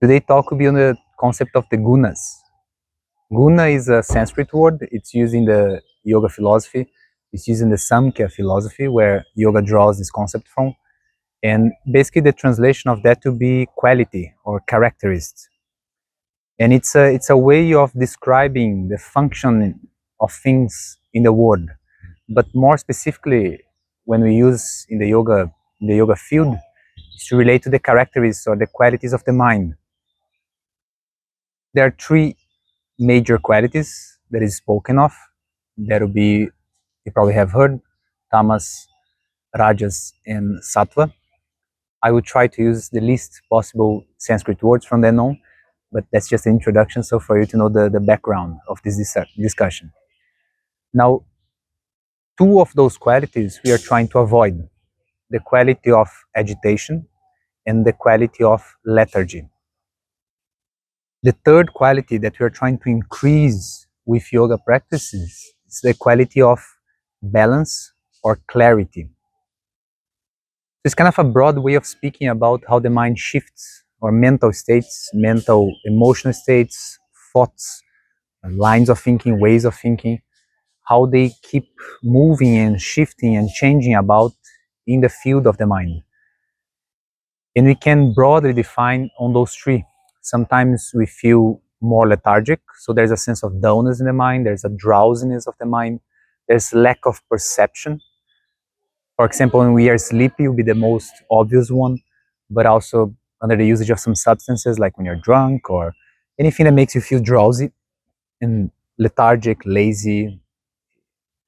Today's talk will be on the concept of the Gunas. Guna is a Sanskrit word. It's used in the yoga philosophy. It's used in the Samkhya philosophy, where yoga draws this concept from. And basically the translation of that to be quality or characteristics. And it's a way of describing the function of things in the world. But more specifically, when we use in the yoga field, it's to relate to the characteristics or the qualities of the mind. There are three major qualities that is spoken of. That will be, you probably have heard, tamas, rajas, and sattva. I will try to use the least possible Sanskrit words from then on, but that's just an introduction, so for you to know the background of this discussion. Now, two of those qualities we are trying to avoid: the quality of agitation and the quality of lethargy. The third quality that we are trying to increase with yoga practices is the quality of balance or clarity. It's kind of a broad way of speaking about how the mind shifts, or mental states, mental emotional states, thoughts, lines of thinking, ways of thinking, how they keep moving and shifting and changing about in the field of the mind. And we can broadly define on those three. Sometimes we feel more lethargic, so there's a sense of dullness in the mind, there's a drowsiness of the mind, there's lack of perception. For example, when we are sleepy will be the most obvious one, but also under the usage of some substances, like when you're drunk or anything that makes you feel drowsy and lethargic, lazy.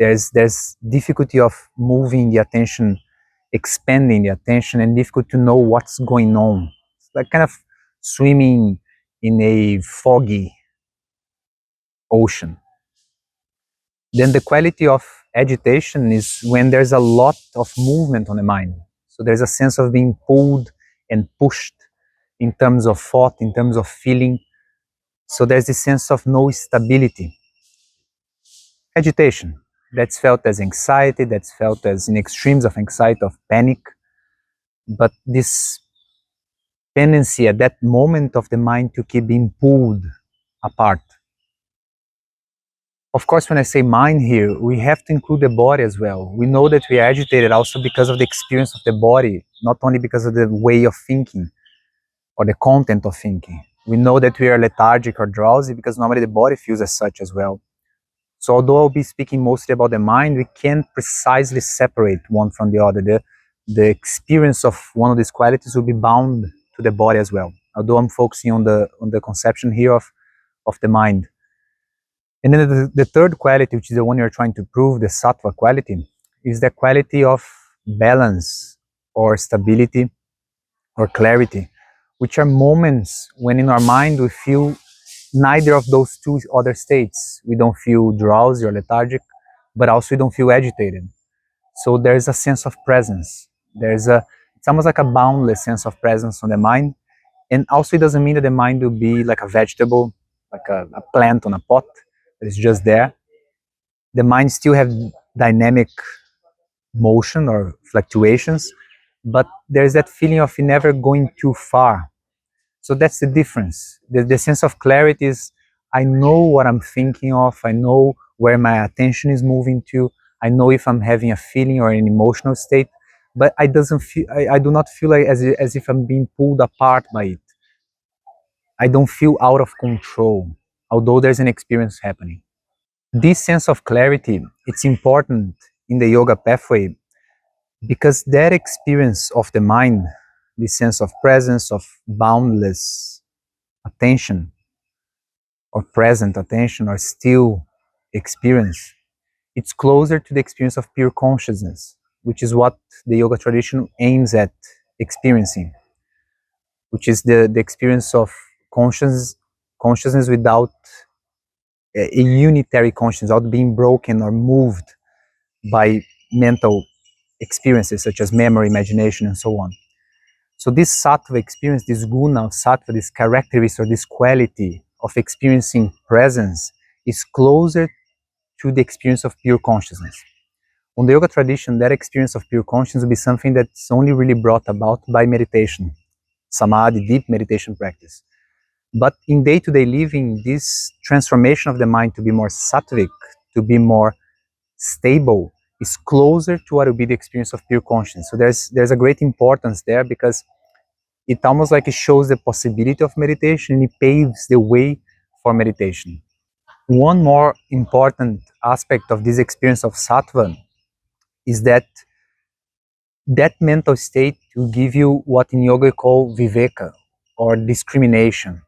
There's difficulty of moving the attention, expanding the attention, and difficult to know what's going on. It's like kind of swimming in a foggy ocean. Then the quality of agitation is when there's a lot of movement on the mind. So there's a sense of being pulled and pushed in terms of thought, in terms of feeling. So there's this sense of no stability. Agitation, that's felt as anxiety, that's felt as in extremes of anxiety, of panic. But this tendency at that moment of the mind to keep being pulled apart. Of course, when I say mind here, we have to include the body as well. We know that we are agitated also because of the experience of the body, not only because of the way of thinking or the content of thinking. We know that we are lethargic or drowsy because normally the body feels as such as well. So although I'll be speaking mostly about the mind, we can't precisely separate one from the other. The experience of one of these qualities will be bound to the body as well. Although I'm focusing on the conception here of the mind. And then the third quality, which is the one you're trying to prove, the sattva quality, is the quality of balance or stability or clarity, which are moments when in our mind we feel neither of those two other states. We don't feel drowsy or lethargic, but also we don't feel agitated. So there's a sense of presence. It's almost like a boundless sense of presence on the mind. And also it doesn't mean that the mind will be like a vegetable, like a plant on a pot. It's just there. The mind still have dynamic motion or fluctuations, but there's that feeling of never going too far. So that's the difference. The sense of clarity is, I know what I'm thinking of, I know where my attention is moving to, I know if I'm having a feeling or an emotional state, but I do not feel like as if I'm being pulled apart by it. I don't feel out of control, although there's an experience happening. This sense of clarity, it's important in the yoga pathway because that experience of the mind, this sense of presence, of boundless attention, or present attention, or still experience, it's closer to the experience of pure consciousness, which is what the yoga tradition aims at experiencing, which is the experience of consciousness without a unitary consciousness, without being broken or moved by mental experiences such as memory, imagination, and so on. So this sattva experience, this guna of sattva, this characteristic or this quality of experiencing presence, is closer to the experience of pure consciousness. On the yoga tradition, that experience of pure consciousness will be something that's only really brought about by meditation, samadhi, deep meditation practice. But in day-to-day living, this transformation of the mind to be more sattvic, to be more stable, is closer to what will be the experience of pure consciousness. So there's a great importance there, because it almost like it shows the possibility of meditation, and it paves the way for meditation. One more important aspect of this experience of sattva is that that mental state will give you what in yoga we call viveka, or discrimination.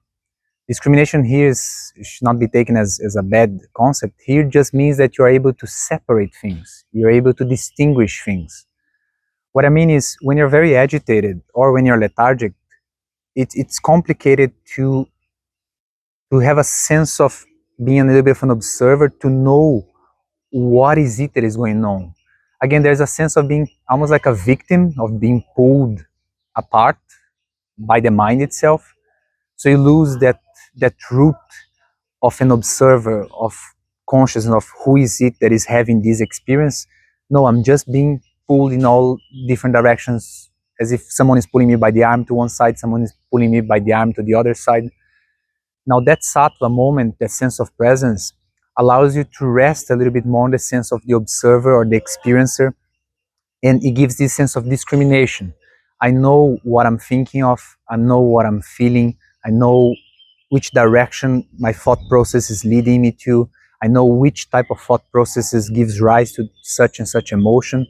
Discrimination here should not be taken as a bad concept. Here just means that you're able to separate things. You're able to distinguish things. What I mean is, when you're very agitated or when you're lethargic, it's complicated to have a sense of being a little bit of an observer, to know what is it that is going on. Again, there's a sense of being almost like a victim, of being pulled apart by the mind itself. So you lose that root of an observer, of consciousness, of who is it that is having this experience. No, I'm just being pulled in all different directions, as if someone is pulling me by the arm to one side, someone is pulling me by the arm to the other side. Now that sattva moment, that sense of presence, allows you to rest a little bit more on the sense of the observer or the experiencer, and it gives this sense of discrimination. I know what I'm thinking of, I know what I'm feeling, I know which direction my thought process is leading me to, I know which type of thought processes gives rise to such and such emotion.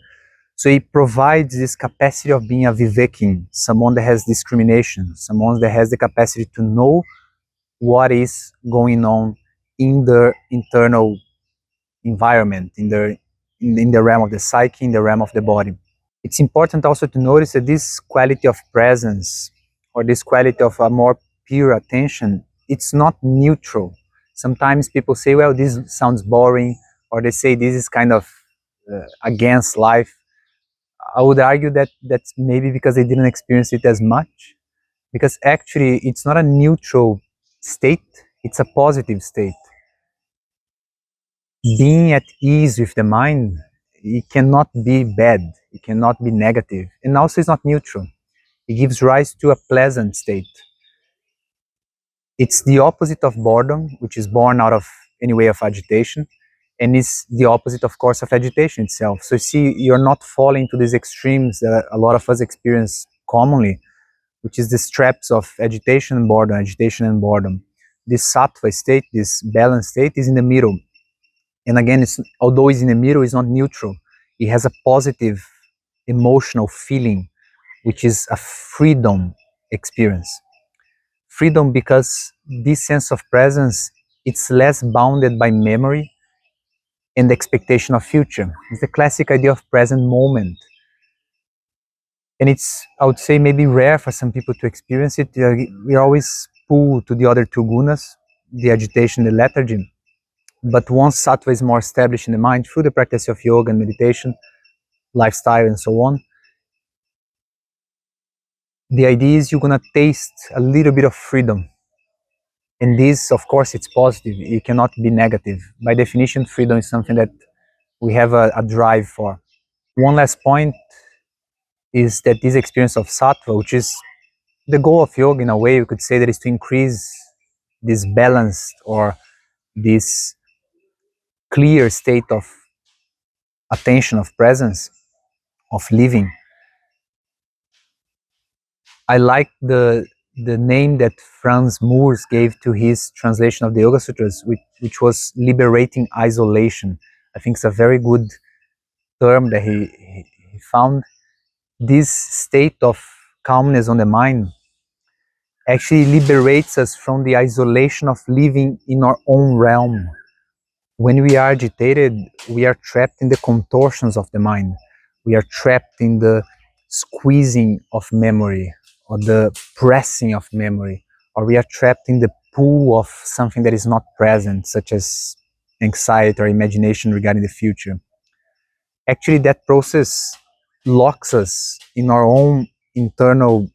So it provides this capacity of being a viveking, someone that has discrimination, someone that has the capacity to know what is going on in the internal environment, in the realm of the psyche, in the realm of the body. It's important also to notice that this quality of presence, or this quality of a more pure attention, it's not neutral. Sometimes people say, well, this sounds boring, or they say this is kind of against life. I would argue that that's maybe because they didn't experience it as much, because actually it's not a neutral state, it's a positive state. Being at ease with the mind, it cannot be bad, it cannot be negative, and also it's not neutral. It gives rise to a pleasant state. It's the opposite of boredom, which is born out of any way of agitation, and is the opposite, of course, of agitation itself. So you see, you're not falling to these extremes that a lot of us experience commonly, which is the traps of agitation and boredom, agitation and boredom. This sattva state, this balanced state, is in the middle. And again, although it's in the middle, it's not neutral. It has a positive emotional feeling, which is a freedom experience. Freedom because this sense of presence, it's less bounded by memory and the expectation of future. It's the classic idea of present moment. And it's, I would say, maybe rare for some people to experience it. We always pull to the other two gunas, the agitation, the lethargy. But once sattva is more established in the mind through the practice of yoga and meditation, lifestyle and so on, the idea is you're gonna taste a little bit of freedom. And this, of course, it's positive. It cannot be negative. By definition, freedom is something that we have a drive for. One last point is that this experience of sattva, which is the goal of yoga in a way, we could say, that is to increase this balanced or this clear state of attention, of presence, of living. I like the name that Franz Moers gave to his translation of the Yoga Sutras, which was liberating isolation. I think it's a very good term that he found. This state of calmness on the mind actually liberates us from the isolation of living in our own realm. When we are agitated, we are trapped in the contortions of the mind. We are trapped in the squeezing of memory, or the pressing of memory, or we are trapped in the pull of something that is not present, such as anxiety or imagination regarding the future. Actually, that process locks us in our own internal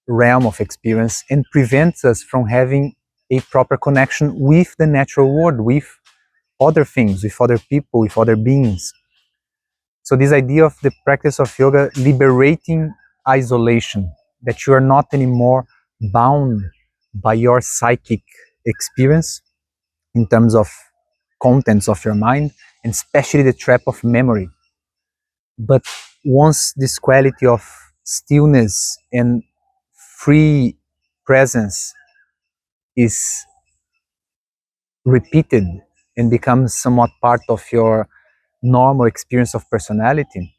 realm of experience and prevents us from having a proper connection with the natural world, with other things, with other people, with other beings. So this idea of the practice of yoga liberating isolation, that you are not anymore bound by your psychic experience in terms of contents of your mind, and especially the trap of memory. But once this quality of stillness and free presence is repeated and becomes somewhat part of your normal experience of personality,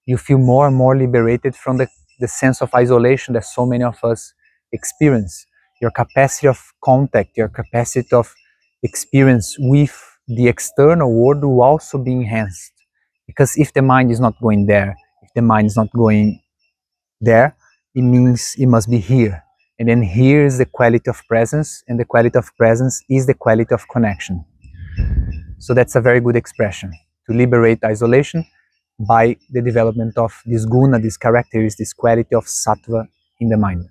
you feel more and more liberated from the sense of isolation that so many of us experience. Your capacity of contact, your capacity of experience with the external world will also be enhanced. Because if the mind is not going there, if the mind is not going there, it means it must be here. And then here is the quality of presence, and the quality of presence is the quality of connection. So that's a very good expression to liberate isolation by the development of this guna, this character, this quality of sattva in the mind.